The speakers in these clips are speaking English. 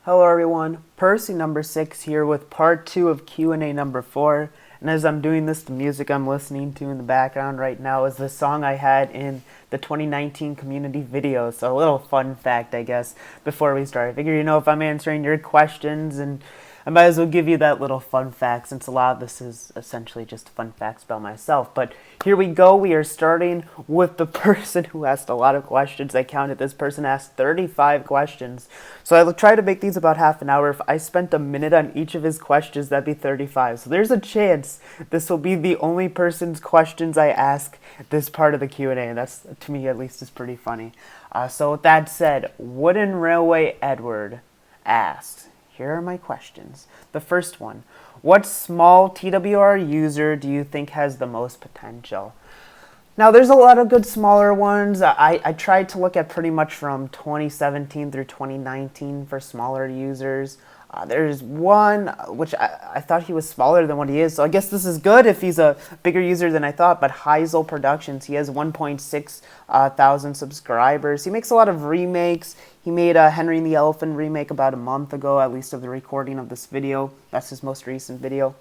Hello everyone, Percy number 6 here with part 2 of Q&A number 4. And as I'm doing this, the music I'm listening to in the background right now is the song I had in the 2019 community video. So a little fun fact, I guess, before we start. I figure, if I'm answering your questions, and I might as well give you that little fun fact, since a lot of this is essentially just fun facts about myself. But here we go. We are starting with the person who asked a lot of questions. I counted this person asked 35 questions. So I will try to make these about half an hour. If I spent a minute on each of his questions, that'd be 35. So there's a chance this will be the only person's questions I ask this part of the Q&A. And that's, to me at least, is pretty funny. So with that said, Wooden Railway Edward asked, here are my questions. The first one, what small TWR user do you think has the most potential? Now, there's a lot of good smaller ones. I tried to look at pretty much from 2017 through 2019 for smaller users. There's one which I thought he was smaller than what he is, so I guess this is good if he's a bigger user than I thought. But Heisel Productions, he has 1.6 thousand subscribers. He makes a lot of remakes. He made a Henry and the Elephant remake about a month ago, at least of the recording of this video. That's his most recent video.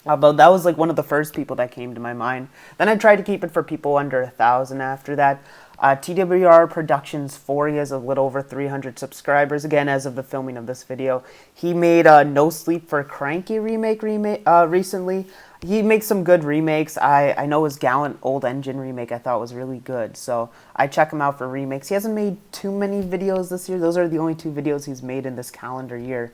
But that was like one of the first people that came to my mind. Then I tried to keep it for people under 1,000 after that. TWR Productions 4, he has a little over 300 subscribers, again, as of the filming of this video. He made a No Sleep for Cranky remake recently. He makes some good remakes. I know his Gallant Old Engine remake I thought was really good, so I check him out for remakes. He hasn't made too many videos this year. Those are the only 2 videos he's made in this calendar year.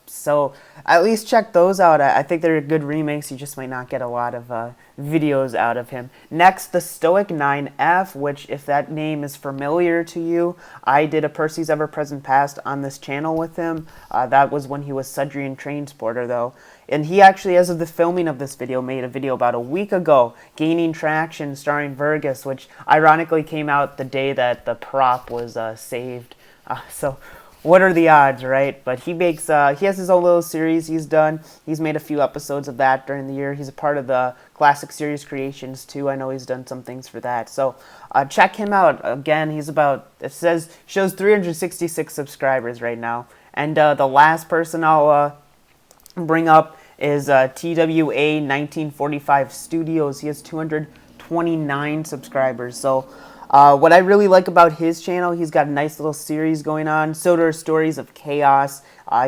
So at least check those out. I think they're good remakes. You just might not get a lot of videos out of him. Next, the Stoic 9F, which, if that name is familiar to you, I did a Percy's Ever Present Past on this channel with him. That was when he was Sudrian Trainsporter, though. And he actually, as of the filming of this video, made a video about a week ago, Gaining Traction, starring Vergus, which ironically came out the day that the prop was saved. So what are the odds, right? But he makes, he has his own little series he's done. He's made a few episodes of that during the year. He's a part of the Classic Series Creations, too. I know he's done some things for that. So check him out. Again, he's about, shows 366 subscribers right now. And the last person I'll bring up is TWA 1945 Studios. He has 229 subscribers. So what I really like about his channel, he's got a nice little series going on, Soda Stories of Chaos.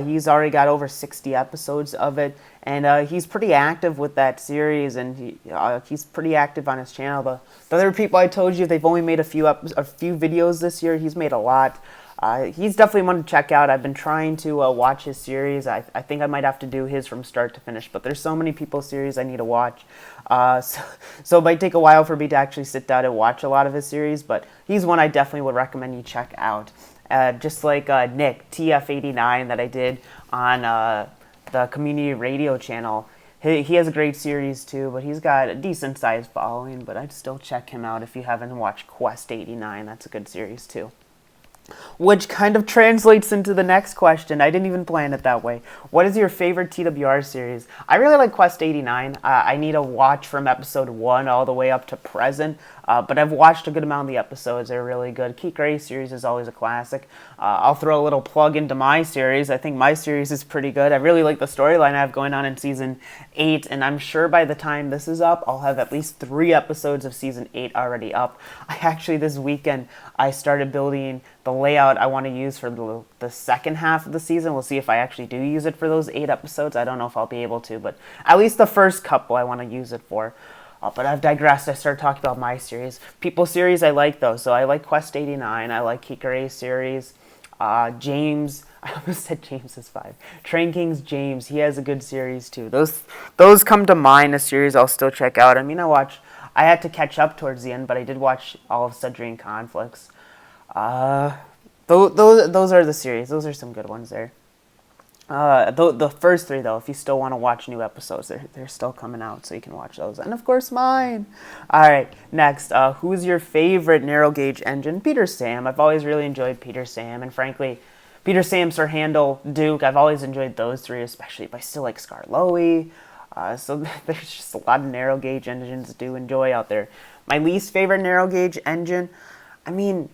He's already got over 60 episodes of it, and he's pretty active with that series, and he's pretty active on his channel. The other people I told you, they've only made a few videos this year. He's made a lot. He's definitely one to check out. I've been trying to watch his series. I think I might have to do his from start to finish, but there's so many people's series I need to watch. So it might take a while for me to actually sit down and watch a lot of his series, but he's one I definitely would recommend you check out. Just like Nick, TF89, that I did on the community radio channel. He has a great series too, but he's got a decent sized following, but I'd still check him out if you haven't watched Quest 89. That's a good series too. Which kind of translates into the next question. I didn't even plan it that way. What is your favorite TWR series? I really like Quest 89. I need to watch from episode 1 all the way up to present. But I've watched a good amount of the episodes. They're really good. Keith Gray series is always a classic. I'll throw a little plug into my series. I think my series is pretty good. I really like the storyline I have going on in Season 8, and I'm sure by the time this is up, I'll have at least 3 episodes of Season 8 already up. This weekend, I started building the layout I want to use for the second half of the season. We'll see if I actually do use it for those 8 episodes. I don't know if I'll be able to, but at least the first couple I want to use it for. But I've digressed. I started talking about my series. People's series I like, though. So I like Quest 89. I like Kikare series. James. I almost said James is 5. Train King's James. He has a good series, too. Those come to mind, a series I'll still check out. I mean, I had to catch up towards the end, but I did watch all of Sudrian Conflicts. Those are the series. Those are some good ones there. The first 3, though, if you still want to watch new episodes, they're still coming out, so you can watch those. And, of course, mine. All right, next. Who's your favorite narrow gauge engine? Peter Sam. I've always really enjoyed Peter Sam, and frankly, Peter Sam, Sir Handel, Duke, I've always enjoyed those 3, especially, but I still like Skarloey. So there's just a lot of narrow gauge engines to enjoy out there. My least favorite narrow gauge engine, I mean,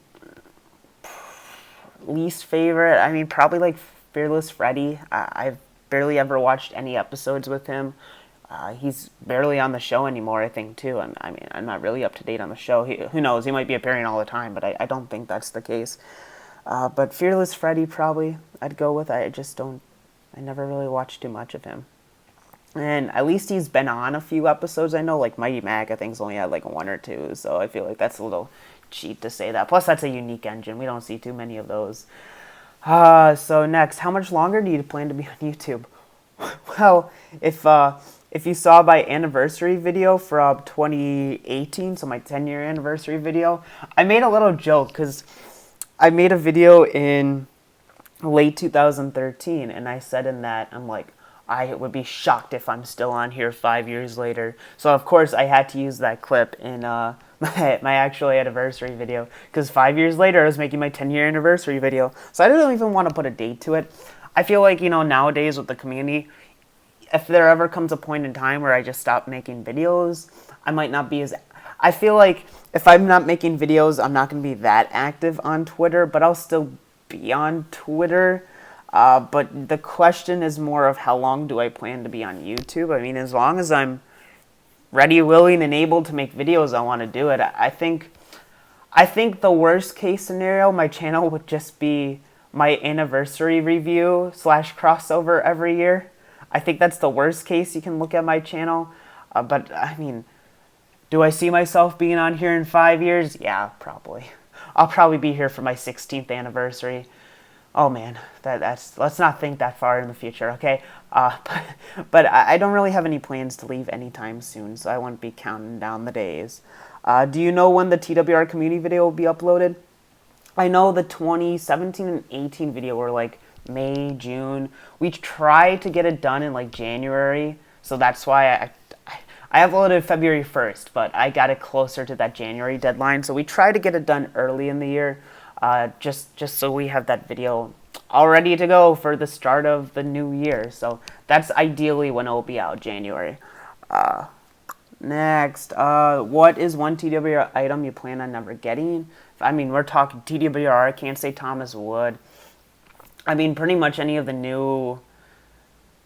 Least favorite, I mean, probably like Fearless Freddy. I've barely ever watched any episodes with him. He's barely on the show anymore, I think, too. I mean, I'm not really up to date on the show. Who knows? He might be appearing all the time, but I don't think that's the case. But Fearless Freddy, probably, I'd go with. I just don't, I never really watched too much of him. And at least he's been on a few episodes. I know, like Mighty Mac, I think's only had like one or two, so I feel like that's a little cheap to say that. Plus, that's a unique engine. We don't see too many of those. So next, how much longer do you plan to be on YouTube? Well, if you saw my anniversary video from 2018, so my 10-year anniversary video, I made a little joke because I made a video in late 2013, and I said in that, I'm like, I would be shocked if I'm still on here 5 years later. So of course I had to use that clip in my actual anniversary video, because 5 years later I was making my 10-year anniversary video. So I don't even want to put a date to it. I feel like, nowadays with the community, if there ever comes a point in time where I just stop making videos, I might not be as... I feel like if I'm not making videos, I'm not going to be that active on Twitter, but I'll still be on Twitter. But the question is more of how long do I plan to be on YouTube? I mean, as long as I'm ready, willing, and able to make videos, I want to do it. I think the worst case scenario, my channel would just be my anniversary review / crossover every year. I think that's the worst case you can look at my channel. But I mean, do I see myself being on here in 5 years? Yeah, probably. I'll probably be here for my 16th anniversary. Oh man, that's let's not think that far in the future, okay? But I don't really have any plans to leave anytime soon, so I won't be counting down the days. Do you know when the TWR community video will be uploaded? I know the 2017 and 18 video were like May, June. We tried to get it done in like January, so that's why I uploaded February 1st, but I got it closer to that January deadline, so we tried to get it done early in the year, just so we have that video all ready to go for the start of the new year. So that's ideally when it will be out, January. Next, what is one TWR item you plan on never getting? I mean, we're talking TWR, I can't say Thomas Wood. I mean, pretty much any of the new,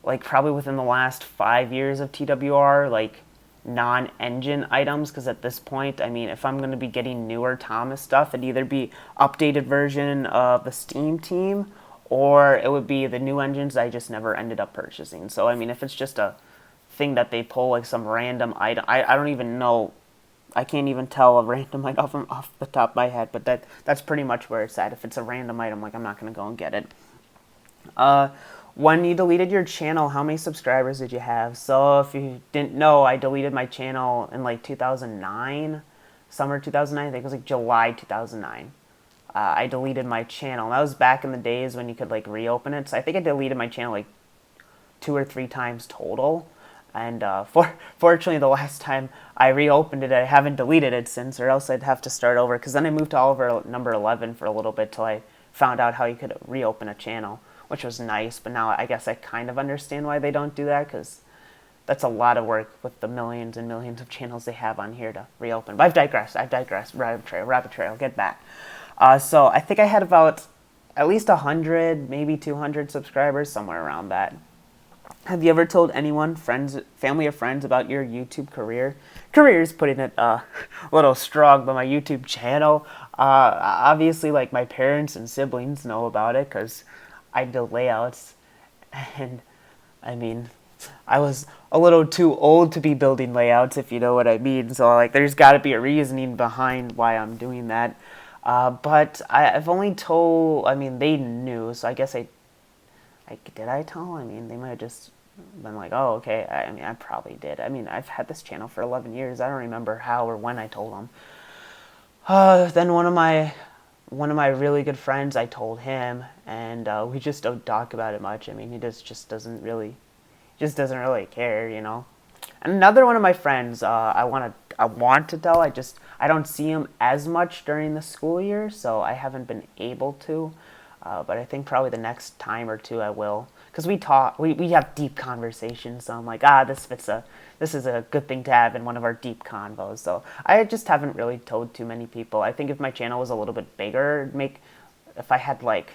like probably within the last 5 years of TWR, like non-engine items, because at this point, I mean, if I'm going to be getting newer Thomas stuff, it'd either be updated version of the Steam team, or it would be the new engines I just never ended up purchasing. So, I mean, if it's just a thing that they pull, like some random item, I don't even know, I can't even tell a random item from off the top of my head, but that's pretty much where it's at. If it's a random item, like, I'm not going to go and get it. When you deleted your channel, how many subscribers did you have? So if you didn't know, I deleted my channel in like 2009, summer 2009, I think it was like July 2009. I deleted my channel. That was back in the days when you could like reopen it. So I think I deleted my channel like 2 or 3 times total. And fortunately, the last time I reopened it, I haven't deleted it since, or else I'd have to start over. Because then I moved to Oliver number 11 for a little bit till I found out how you could reopen a channel, which was nice. But now I guess I kind of understand why they don't do that, because that's a lot of work with the millions and millions of channels they have on here to reopen. But I've digressed. Rabbit trail, get back. So I think I had about at least 100, maybe 200 subscribers, somewhere around that. Have you ever told anyone, friends, family or friends, about your YouTube career? Career is putting it a little strong, but my YouTube channel, obviously, like, my parents and siblings know about it because I do layouts, and I mean, I was a little too old to be building layouts, if you know what I mean. So, like, there's got to be a reasoning behind why I'm doing that. But I've only told, I mean, they knew, so I guess did I tell? I mean, they might have just been like, oh, okay. I mean, I probably did. I mean, I've had this channel for 11 years. I don't remember how or when I told them. Then one of my really good friends, I told him, and we just don't talk about it much. I mean, he just doesn't really care, you know. And another one of my friends, I want to tell. I don't see him as much during the school year, so I haven't been able to. But I think probably the next time or two I will, because we talk, we have deep conversations. So I'm like, this is a good thing to have in one of our deep convos. So I just haven't really told too many people. I think if my channel was a little bit bigger, if I had like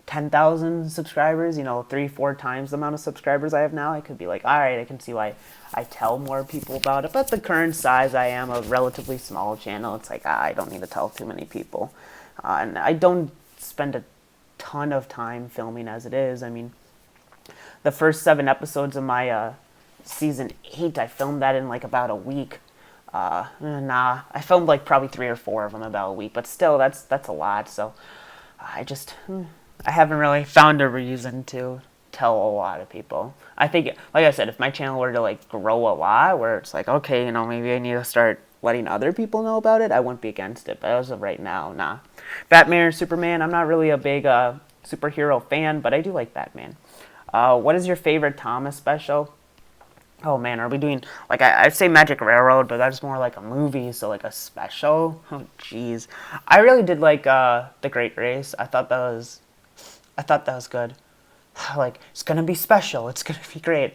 10,000 subscribers, you know, 3-4 times the amount of subscribers I have now, I could be like, all right, I can see why I tell more people about it. But the current size, I am a relatively small channel. It's like, I don't need to tell too many people. And I don't spend a ton of time filming as it is. I mean, the first 7 episodes of my season 8, I filmed that in like about a week. I filmed like probably 3 or 4 of them about a week, but still, that's a lot. So I haven't really found a reason to tell a lot of people. I think, like I said, if my channel were to like grow a lot, where it's like, okay, you know, maybe I need to start letting other people know about it, I wouldn't be against it. But as of right now, nah. Batman or Superman, I'm not really a big superhero fan, but I do like Batman. What is your favorite Thomas special? Oh man, are we doing, like, I'd say Magic Railroad, but that's more like a movie, so like a special? Oh jeez. I really did like The Great Race. I thought that was good. Like, it's gonna be special. It's gonna be great.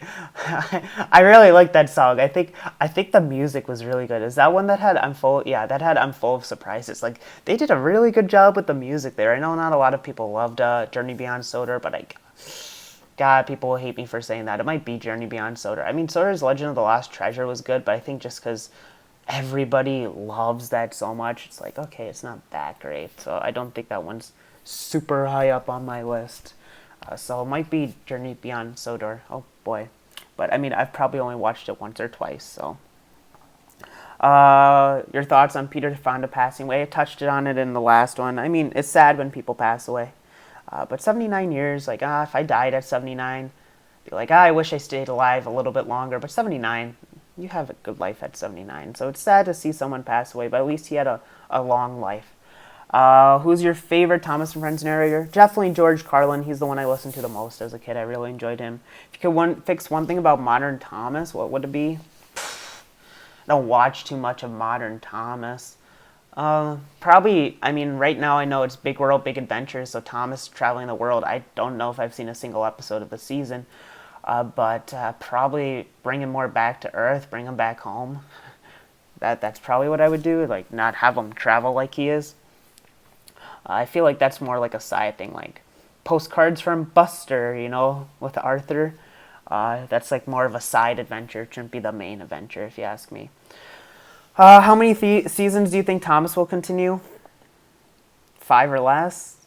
I really like that song. I think the music was really good. Is that one that had I'm full? Yeah, that had I'm full of surprises. Like, they did a really good job with the music there. I know not a lot of people loved Journey Beyond Soder, but God, people will hate me for saying that. It might be Journey Beyond Soder. I mean, Soder's Legend of the Lost Treasure was good, but I think just because everybody loves that so much, it's like, okay, it's not that great. So I don't think that one's super high up on my list. So it might be Journey Beyond Soder. Oh boy. But I mean, I've probably only watched it once or twice, so. Your thoughts on Peter Fonda passing away? I touched on it in the last one. I mean, it's sad when people pass away. But 79 years, like, if I died at 79, I'd be like, I wish I stayed alive a little bit longer. But 79, you have a good life at 79. So it's sad to see someone pass away, but at least he had a long life. Who's your favorite Thomas and Friends narrator? Definitely George Carlin. He's the one I listened to the most as a kid. I really enjoyed him. If you could fix one thing about modern Thomas, what would it be? I don't watch too much of modern Thomas. Probably, I mean, right now I know it's Big World, Big Adventures, so Thomas traveling the world. I don't know if I've seen a single episode of the season, but probably bring him more back to Earth, bring him back home. That's probably what I would do, like not have him travel like he is. I feel like that's more like a side thing, like Postcards from Buster, you know, with Arthur. That's like more of a side adventure. It shouldn't be the main adventure, if you ask me. How many seasons do you think Thomas will continue? 5 or less?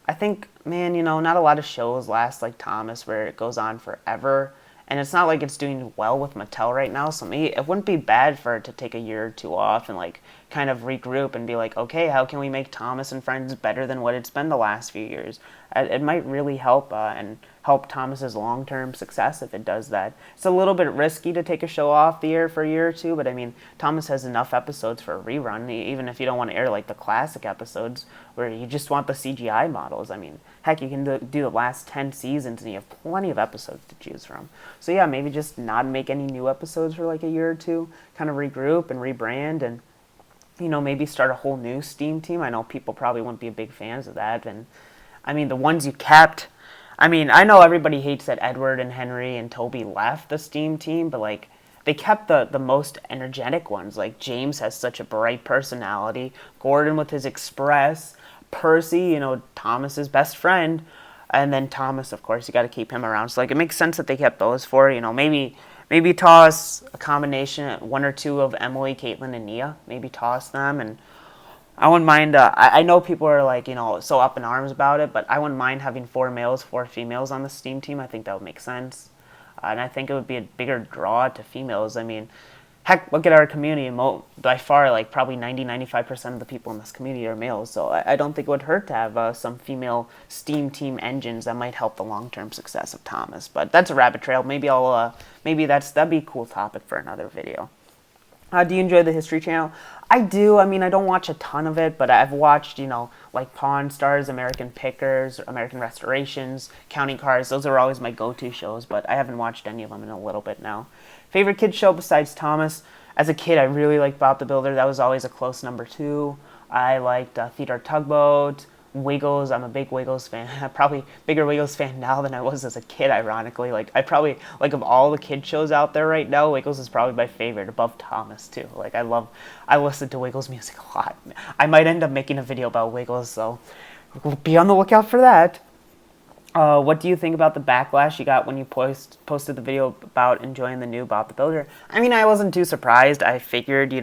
I think, man, you know, not a lot of shows last like Thomas where it goes on forever. And it's not like it's doing well with Mattel right now, so maybe it wouldn't be bad for it to take a year or 2 off and like kind of regroup and be like, okay, how can we make Thomas and Friends better than what it's been the last few years? It might really help and help Thomas's long-term success if it does that. It's a little bit risky to take a show off the air for a year or 2, but I mean, Thomas has enough episodes for a rerun, even if you don't want to air like the classic episodes where you just want the CGI models. I mean, heck, you can do the last 10 seasons and you have plenty of episodes to choose from. So yeah, maybe just not make any new episodes for like a year or 2, kind of regroup and rebrand and, you know, maybe start a whole new Steam team. I know people probably wouldn't be big fans of that. And I mean, the ones you kept, I mean, I know everybody hates that Edward and Henry and Toby left the Steam team, but like, they kept the most energetic ones. Like, James has such a bright personality, Gordon with his express, Percy, you know, Thomas's best friend, and then Thomas, of course, you got to keep him around. So like, it makes sense that they kept those 4. You know, maybe toss a combination, 1 or 2 of Emily, Caitlin, and Nia. Maybe toss them, and I wouldn't mind. I know people are like, you know, so up in arms about it, but I wouldn't mind having 4 males, 4 females on the Steam team. I think that would make sense, and I think it would be a bigger draw to females. I mean, heck, look at our community. By far, like probably 90-95% of the people in this community are males. So I don't think it would hurt to have some female Steam team engines that might help the long-term success of Thomas. But that's a rabbit trail. Maybe that'd be a cool topic for another video. Do you enjoy the History Channel? I do. I mean, I don't watch a ton of it, but I've watched, you know, like Pawn Stars, American Pickers, American Restorations, Counting Cars. Those are always my go-to shows, but I haven't watched any of them in a little bit now. Favorite kids show besides Thomas? As a kid, I really liked Bob the Builder. That was always a close number 2. I liked Theodore Tugboat, Wiggles. I'm a big Wiggles fan. I'm probably bigger Wiggles fan now than I was as a kid, ironically. Like, I probably, like, of all the kid shows out there right now, Wiggles is probably my favorite, above Thomas, too. Like, I listen to Wiggles music a lot. I might end up making a video about Wiggles, so be on the lookout for that. What do you think about the backlash you got when you posted the video about enjoying the new Bob the Builder? I mean, I wasn't too surprised. I figured,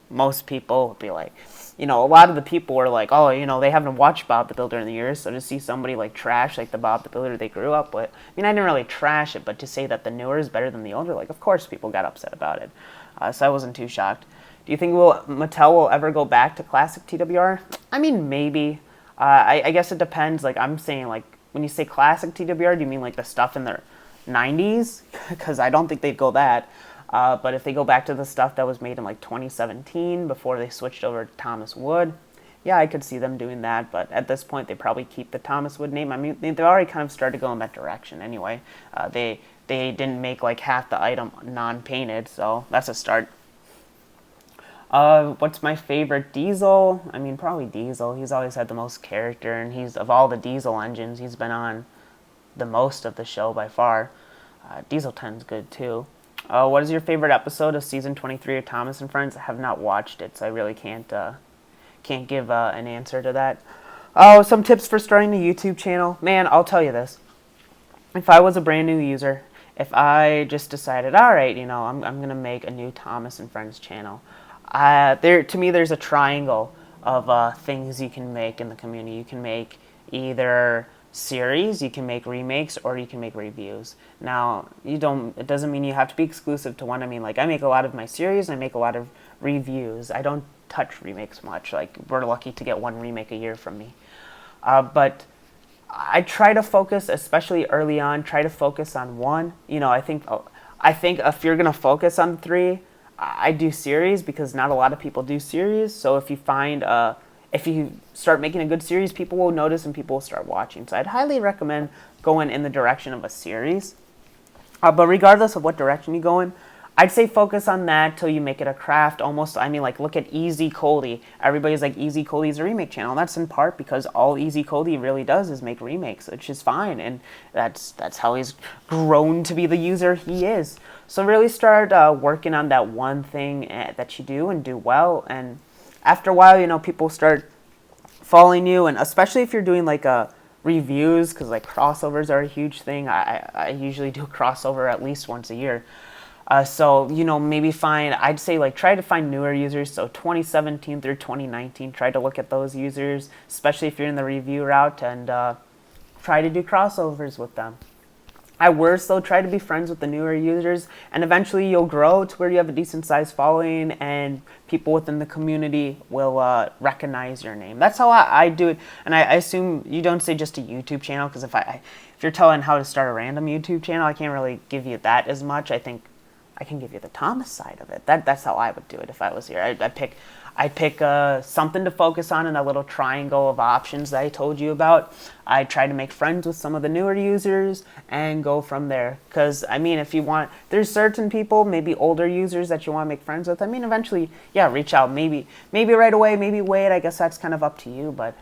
most people would be like, a lot of the people were like, oh, they haven't watched Bob the Builder in the years, so to see somebody like trash like the Bob the Builder they grew up with. I mean, I didn't really trash it, but to say that the newer is better than the older, like, of course people got upset about it. So I wasn't too shocked. Do you think Mattel will ever go back to classic TWR? I mean, maybe. I guess it depends. Like, I'm saying, like, when you say classic TWR, do you mean like the stuff in their 90s? Because I don't think they'd go that. But if they go back to the stuff that was made in like 2017 before they switched over to Thomas Wood, yeah, I could see them doing that. But at this point, they probably keep the Thomas Wood name. I mean, they've already kind of started going that direction anyway. They didn't make like half the item non-painted, so that's a start. What's my favorite Diesel? I mean, probably Diesel. He's always had the most character, and of all the Diesel engines, he's been on the most of the show by far. Diesel 10's good too. What is your favorite episode of season 23 of Thomas and Friends? I have not watched it, so I really can't give an answer to that. Oh, some tips for starting a YouTube channel. Man, I'll tell you this. If I was a brand new user, if I just decided, all right, I'm gonna make a new Thomas and Friends channel. To me, there's a triangle of things you can make in the community. You can make either series, you can make remakes, or you can make reviews. Now, it doesn't mean you have to be exclusive to one. I mean, like, I make a lot of my series, and I make a lot of reviews. I don't touch remakes much. Like, we're lucky to get one remake a year from me. But I try to focus, especially early on, try to focus on one. I think if you're gonna focus on three, I do series because not a lot of people do series. So if you start making a good series, people will notice and people will start watching. So I'd highly recommend going in the direction of a series. But regardless of what direction you go in, I'd say focus on that till you make it a craft. Almost, I mean, like, look at Easy Cody. Everybody's like, Easy Cody's a remake channel. And that's in part because all Easy Cody really does is make remakes, which is fine. And that's how he's grown to be the user he is. So really start working on that one thing that you do and do well. And after a while, people start following you. And especially if you're doing like reviews, because like crossovers are a huge thing. I usually do a crossover at least once a year. So, maybe I'd say like try to find newer users. So 2017 through 2019, try to look at those users, especially if you're in the review route, and try to do crossovers with them. At worst, though, try to be friends with the newer users, and eventually you'll grow to where you have a decent sized following, and people within the community will recognize your name. That's how I do it, and I assume you don't say just a YouTube channel, because if you're telling how to start a random YouTube channel, I can't really give you that as much. I think I can give you the Thomas side of it. That's how I would do it if I was here. I'd pick something to focus on in that little triangle of options that I told you about. I'd try to make friends with some of the newer users and go from there. Because, I mean, if you want, there's certain people, maybe older users that you want to make friends with. I mean, eventually, yeah, reach out. Maybe right away, maybe wait. I guess that's kind of up to you. But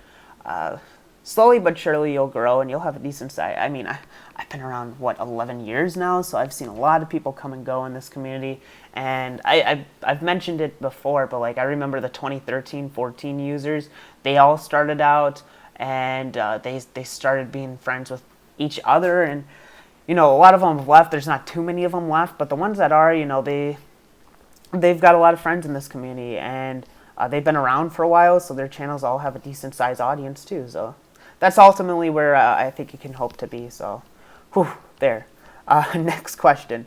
slowly but surely you'll grow and you'll have a decent size. I mean, I've been around, 11 years now, so I've seen a lot of people come and go in this community. And I've mentioned it before, but like I remember the 2013-14 users, they all started out and they started being friends with each other. And, a lot of them have left. There's not too many of them left, but the ones that are, they've got a lot of friends in this community. And they've been around for a while, so their channels all have a decent sized audience too. So that's ultimately where I think you can hope to be. So, there. Next question.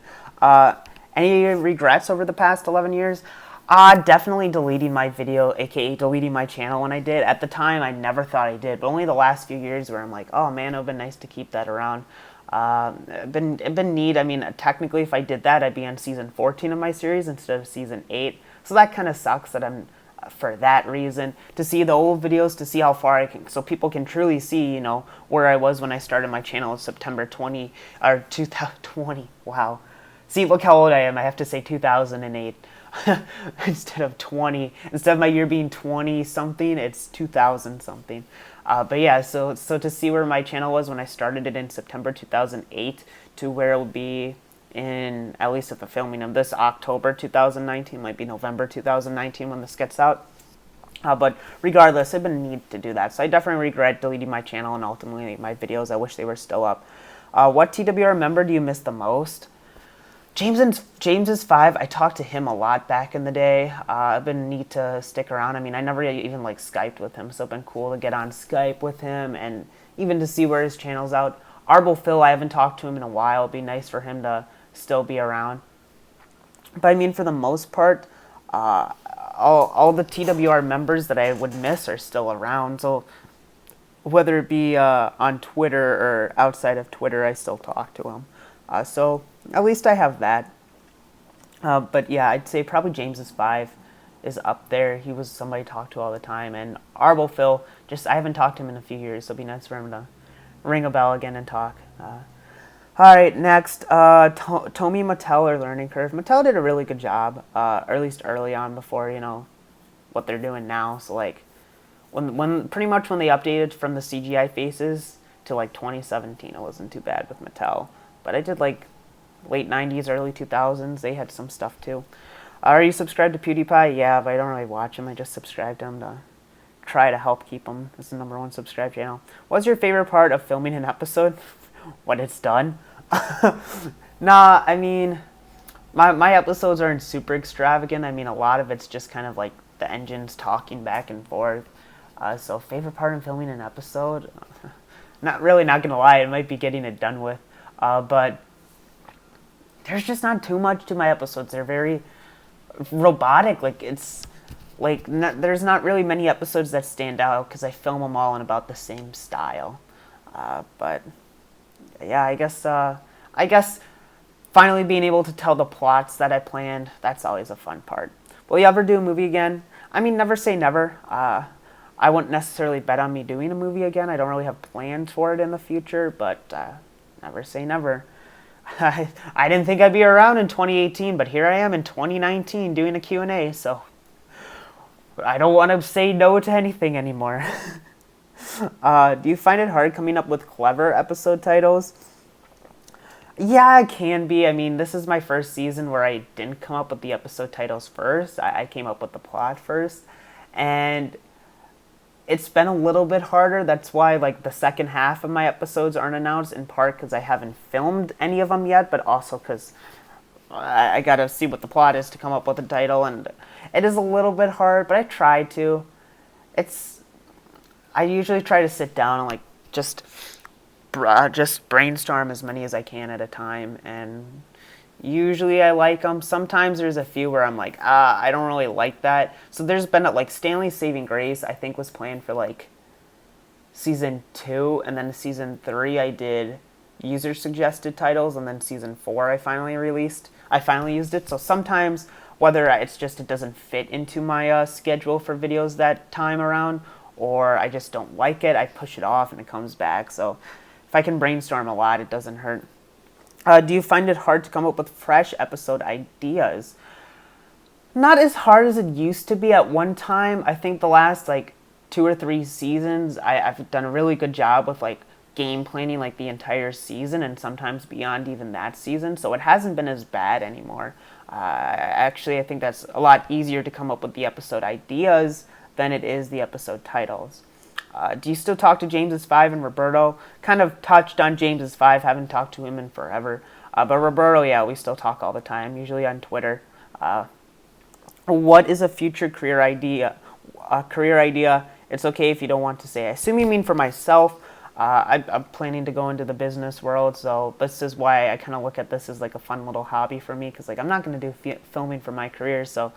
Any regrets over the past 11 years? Definitely deleting my video, aka deleting my channel when I did. At the time, I never thought I did, but only the last few years where I'm like, oh man, it would have been nice to keep that around. It'd been neat. I mean, technically, if I did that, I'd be on season 14 of my series instead of season 8. So that kind of sucks that I'm, for that reason, to see the old videos, to see how far I can, so people can truly see, where I was when I started my channel in September 2020. Wow. See, look how old I am. I have to say 2008 instead of 20. Instead of my year being 20 something, it's 2000 something. But yeah, so to see where my channel was when I started it in September 2008 to where it will be in, at least at the filming of this, October 2019, might be November 2019 when this gets out. But regardless, I've been neat to do that. So I definitely regret deleting my channel and ultimately my videos. I wish they were still up. What TWR member do you miss the most? James is 5. I talked to him a lot back in the day. It's been neat to stick around. I mean, I never even like Skyped with him, so it's been cool to get on Skype with him and even to see where his channel's out. Arbel Phil, I haven't talked to him in a while. It'd be nice for him to still be around. But I mean, for the most part, all the TWR members that I would miss are still around. So whether it be on Twitter or outside of Twitter, I still talk to them. So at least I have that. But yeah, I'd say probably James's 5 is up there. He was somebody I talked to all the time. And Arbel Phil, just I haven't talked to him in a few years, so it'd be nice for him to ring a bell again and talk. All right, next, Tomy Mattel or Learning Curve. Mattel did a really good job, or at least early on before, what they're doing now. So like, when pretty much when they updated from the CGI faces to like 2017, it wasn't too bad with Mattel. But I did like late 90s, early 2000s. They had some stuff too. Are you subscribed to PewDiePie? Yeah, but I don't really watch him. I just subscribed to him to try to help keep him as the #1 subscribed channel. What's your favorite part of filming an episode? When it's done? Nah, I mean, my episodes aren't super extravagant. I mean, a lot of it's just kind of like the engines talking back and forth. So favorite part of filming an episode? Not gonna lie, it might be getting it done with. But there's just not too much to my episodes. They're very robotic. Like it's like there's not really many episodes that stand out because I film them all in about the same style. But yeah, I guess finally being able to tell the plots that I planned, that's always a fun part. Will you ever do a movie again? I mean, never say never. I wouldn't necessarily bet on me doing a movie again. I don't really have plans for it in the future, but never say never. I didn't think I'd be around in 2018, but here I am in 2019 doing a Q&A, so I don't want to say no to anything anymore. Do you find it hard coming up with clever episode titles? Yeah, it can be. I mean, this is my first season where I didn't come up with the episode titles first. I came up with the plot first. And it's been a little bit harder. That's why, like, the second half of my episodes aren't announced, in part because I haven't filmed any of them yet, but also because I gotta see what the plot is to come up with a title. And it is a little bit hard, but I try to. I usually try to sit down and, like, just brainstorm as many as I can at a time, and usually I like them. Sometimes there's a few where I'm like, I don't really like that. So there's been like Stanley's Saving Grace, I think was planned for like season 2, and then season 3 I did user suggested titles, and then season 4 I finally used it. So sometimes whether it's just it doesn't fit into my schedule for videos that time around, or I just don't like it, I push it off and it comes back. So if I can brainstorm a lot, it doesn't hurt. Do you find it hard to come up with fresh episode ideas? Not as hard as it used to be at one time. I think the last like 2 or 3 seasons, I've done a really good job with like game planning like the entire season and sometimes beyond even that season. So it hasn't been as bad anymore. Actually, I think that's a lot easier to come up with the episode ideas than it is the episode titles. Do you still talk to James's 5 and Roberto? Kind of touched on James's 5, haven't talked to him in forever. But Roberto, yeah, we still talk all the time, usually on Twitter. What is a future career idea? It's okay if you don't want to say. I assume you mean for myself. I'm planning to go into the business world, so this is why I kind of look at this as like a fun little hobby for me, because like I'm not going to do filming for my career, so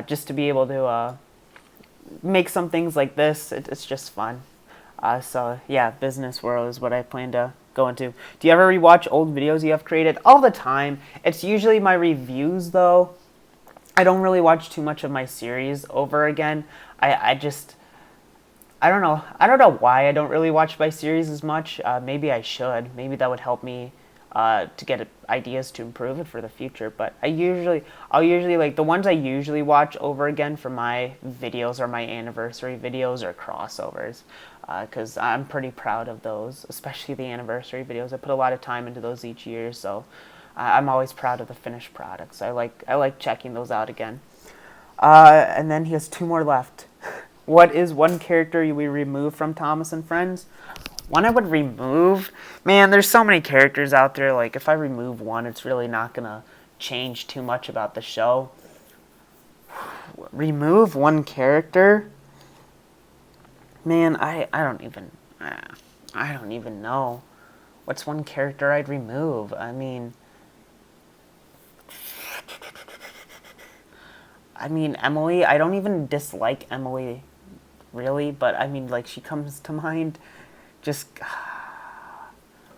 just to be able to make some things like this, it's just fun. So yeah, business world is what I plan to go into. Do you ever rewatch old videos you have created? All the time. It's usually my reviews though. I don't really watch too much of my series over again. I don't know. I don't know why I don't really watch my series as much. Maybe I should. Maybe that would help me to get ideas to improve it for the future. But I'll usually like the ones I usually watch over again for my videos or my anniversary videos or crossovers, because I'm pretty proud of those, especially the anniversary videos. I put a lot of time into those each year, so I'm always proud of the finished products. I like checking those out again. And then he has 2 more left. What is one character you would remove from Thomas and Friends? One I would remove? Man, there's so many characters out there. Like, if I remove one, it's really not going to change too much about the show. Remove one character? Man, I don't even know. What's one character I'd remove? I mean, Emily, I don't even dislike Emily, really, but I mean, like, she comes to mind. Just,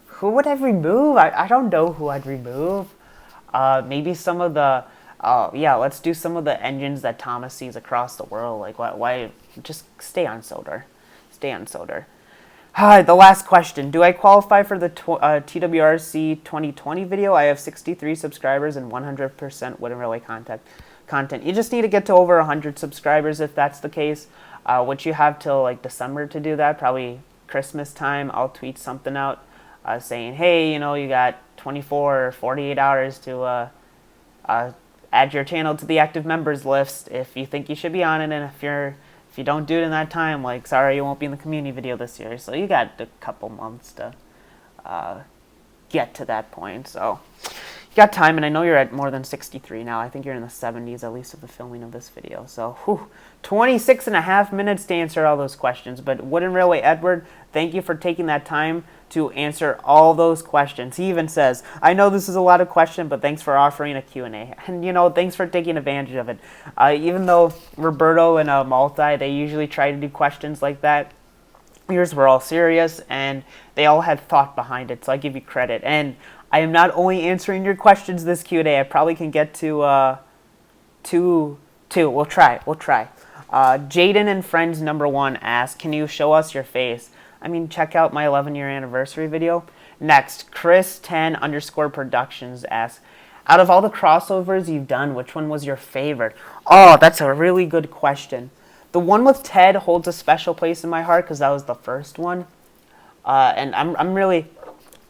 who would I remove? I don't know who I'd remove. Maybe some of the, yeah, let's do some of the engines that Thomas sees across the world. Like, why just stay on Sodor. Stay on Sodor. The last question. Do I qualify for the TWRC 2020 video? I have 63 subscribers and 100% Wooden Railway content. You just need to get to over 100 subscribers if that's the case, which you have till like December to do that, probably Christmas time. I'll tweet something out saying, hey, you got 24 or 48 hours to add your channel to the active members list if you think you should be on it, and if you don't do it in that time, like, sorry, you won't be in the community video this year. So you got a couple months to get to that point. So you got time, and I know you're at more than 63 now. I think you're in the 70s, at least, of the filming of this video. So, 26 and a half minutes to answer all those questions. But Wooden Railway Edward, thank you for taking that time to answer all those questions. He even says, I know this is a lot of questions, but thanks for offering a Q&A. And, thanks for taking advantage of it. Even though Roberto and Multi, they usually try to do questions like that, yours were all serious, and they all had thought behind it, so I give you credit. And I am not only answering your questions this Q&A, I probably can get to two. We'll try. Jaden and Friends #1 asks, can you show us your face? I mean, check out my 11-year anniversary video. Next, Chris10_productions asks, out of all the crossovers you've done, which one was your favorite? Oh, that's a really good question. The one with Ted holds a special place in my heart because that was the first one. And I'm really,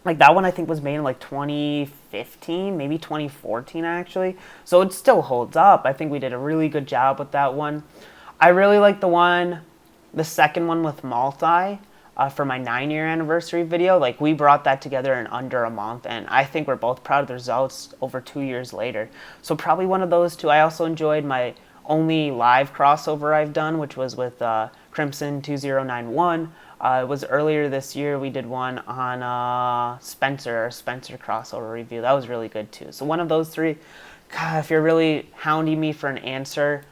like, that one I think was made in like 2015, maybe 2014 actually. So it still holds up. I think we did a really good job with that one. I really like the second one with Multi for my 9-year anniversary video. Like, we brought that together in under a month, and I think we're both proud of the results over 2 years later. So probably one of those two. I also enjoyed my only live crossover I've done, which was with Crimson 2091. It was earlier this year. We did one on Spencer crossover review. That was really good too. So one of those three. God, if you're really hounding me for an answer,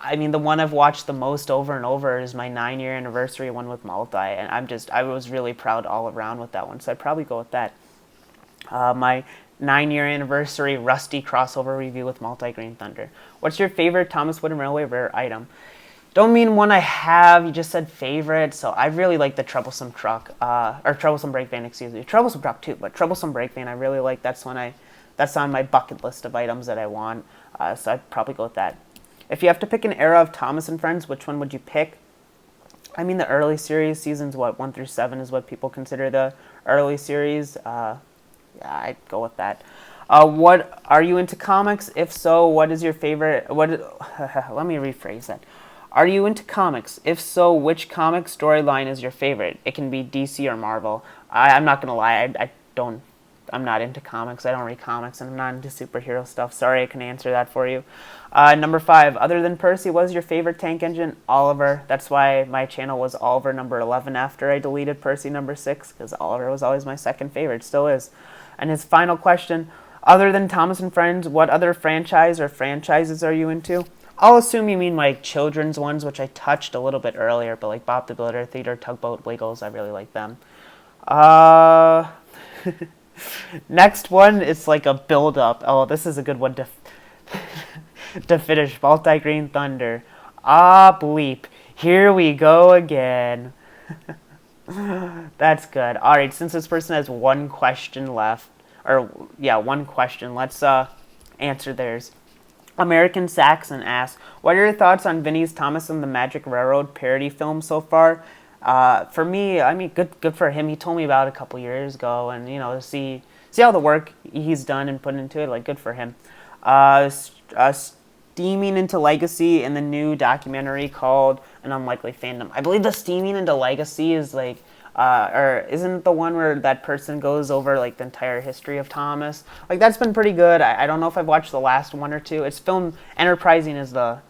I mean, the one I've watched the most over and over is my 9-year anniversary one with Multi, and I was really proud all around with that one, so I'd probably go with that. My 9-year anniversary Rusty crossover review with Multi Green Thunder. What's your favorite Thomas Wooden Railway rare item? Don't mean one I have, you just said favorite, so I really like the Troublesome Truck, or Troublesome Brake Van, excuse me. Troublesome Truck too, but Troublesome Brake Van I really like. That's on my bucket list of items that I want, so I'd probably go with that. If you have to pick an era of Thomas and Friends, which one would you pick? I mean, the early series, seasons 1 through 7 is what people consider the early series. Yeah, I'd go with that. What are you into comics? If so, what is your favorite? Let me rephrase that. Are you into comics? If so, which comic storyline is your favorite? It can be DC or Marvel. I'm not gonna lie, I'm not into comics. I don't read comics, and I'm not into superhero stuff. Sorry, I can answer that for you. Number 5, other than Percy, what is your favorite tank engine? Oliver. That's why my channel was Oliver number 11 after I deleted Percy number 6, because Oliver was always my second favorite, still is. And his final question, other than Thomas and Friends, what other franchise or franchises are you into? I'll assume you mean like children's ones, which I touched a little bit earlier, but like Bob the Builder, Theater, Tugboat, Wiggles, I really like them. Next one is like a build-up. Oh, this is a good one to finish. Multi Green Thunder. Ah, bleep. Here we go again. That's good. All right, since this person has one question left, one question, let's answer theirs. American Saxon asks, what are your thoughts on Vinnie's Thomas and the Magic Railroad parody film so far? For me, I mean, good for him. He told me about it a couple years ago, and to see all the work he's done and put into it, like, good for him. Steaming into Legacy in the new documentary called an unlikely fandom. I believe the Steaming into Legacy is like, or isn't it the one where that person goes over like the entire history of Thomas? Like that's been pretty good. I don't know if I've watched the last one or two. It's filmed. Enterprising is the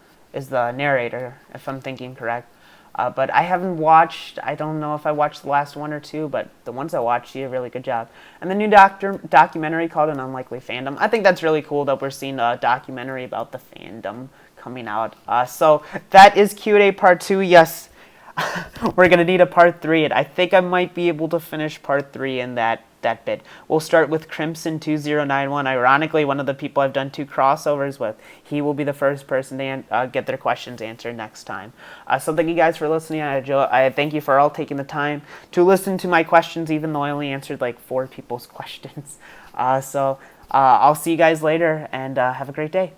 narrator, if I'm thinking correct. But I haven't watched, I don't know if I watched the last one or two, but the ones I watched, she did a really good job. And the new documentary called An Unlikely Fandom. I think that's really cool that we're seeing a documentary about the fandom coming out. So that is Q&A part 2. Yes, we're going to need a part 3. And I think I might be able to finish part 3 in that bit. We'll start with Crimson 2091. Ironically, one of the people I've done 2 crossovers with. He will be the first person to get their questions answered next time. So thank you guys for listening. I thank you for all taking the time to listen to my questions, even though I only answered like 4 people's questions. I'll see you guys later, and have a great day.